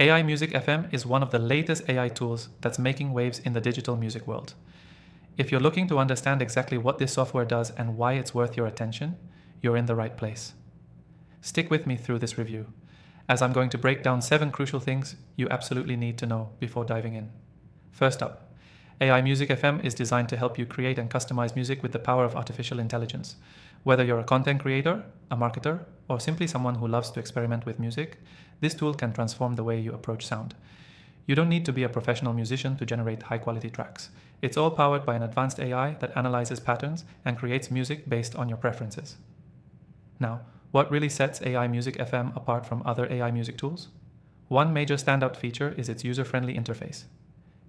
AI Music FM is one of the latest AI tools that's making waves in the digital music world. If you're looking to understand exactly what this software does and why it's worth your attention, you're in the right place. Stick with me through this review, as I'm going to break down 7 crucial things you absolutely need to know before diving in. First up, AI Music FM is designed to help you create and customize music with the power of artificial intelligence. Whether you're a content creator, a marketer, or simply someone who loves to experiment with music, this tool can transform the way you approach sound. You don't need to be a professional musician to generate high-quality tracks. It's all powered by an advanced AI that analyzes patterns and creates music based on your preferences. Now, what really sets AI Music FM apart from other AI music tools? One major standout feature is its user-friendly interface.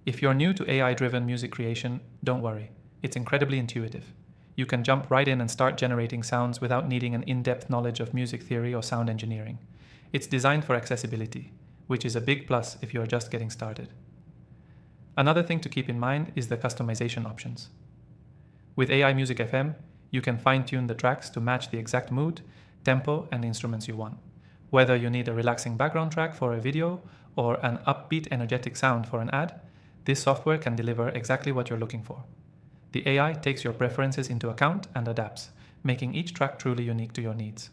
If you're new to AI-driven music creation, don't worry. It's incredibly intuitive. You can jump right in and start generating sounds without needing an in-depth knowledge of music theory or sound engineering. It's designed for accessibility, which is a big plus if you're just getting started. Another thing to keep in mind is the customization options. With AI Music FM, you can fine-tune the tracks to match the exact mood, tempo, and instruments you want. Whether you need a relaxing background track for a video or an upbeat, energetic sound for an ad, this software can deliver exactly what you're looking for. The AI takes your preferences into account and adapts, making each track truly unique to your needs.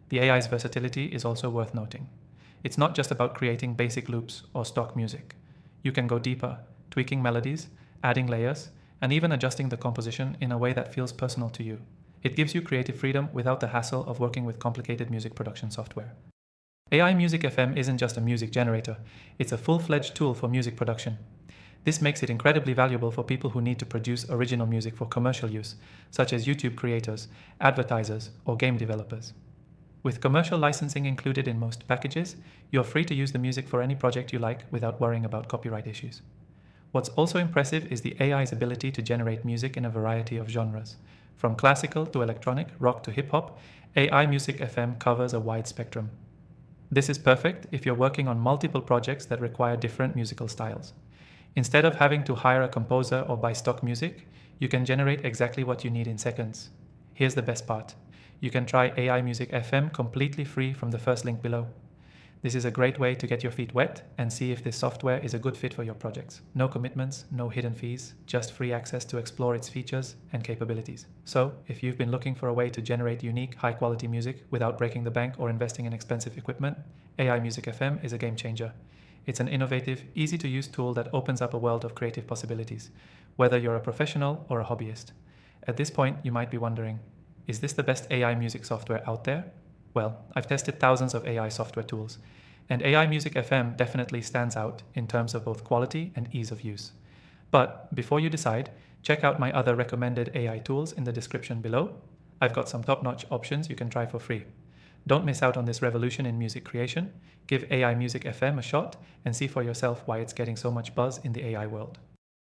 The AI's versatility is also worth noting. It's not just about creating basic loops or stock music. You can go deeper, tweaking melodies, adding layers, and even adjusting the composition in a way that feels personal to you. It gives you creative freedom without the hassle of working with complicated music production software. AI Music FM isn't just a music generator, it's a full-fledged tool for music production. This makes it incredibly valuable for people who need to produce original music for commercial use, such as YouTube creators, advertisers, or game developers. With commercial licensing included in most packages, you're free to use the music for any project you like without worrying about copyright issues. What's also impressive is the AI's ability to generate music in a variety of genres. From classical to electronic, rock to hip-hop, AI Music FM covers a wide spectrum. This is perfect if you're working on multiple projects that require different musical styles. Instead of having to hire a composer or buy stock music, you can generate exactly what you need in seconds. Here's the best part. You can try AI Music FM completely free from the first link below. This is a great way to get your feet wet and see if this software is a good fit for your projects. No commitments, no hidden fees, just free access to explore its features and capabilities. So, if you've been looking for a way to generate unique, high-quality music without breaking the bank or investing in expensive equipment, AI Music FM is a game changer. It's an innovative, easy-to-use tool that opens up a world of creative possibilities, whether you're a professional or a hobbyist. At this point, you might be wondering, is this the best AI music software out there? Well, I've tested thousands of AI software tools, and AI Music FM definitely stands out in terms of both quality and ease of use. But before you decide, check out my other recommended AI tools in the description below. I've got some top-notch options you can try for free. Don't miss out on this revolution in music creation. Give AI Music FM a shot and see for yourself why it's getting so much buzz in the AI world.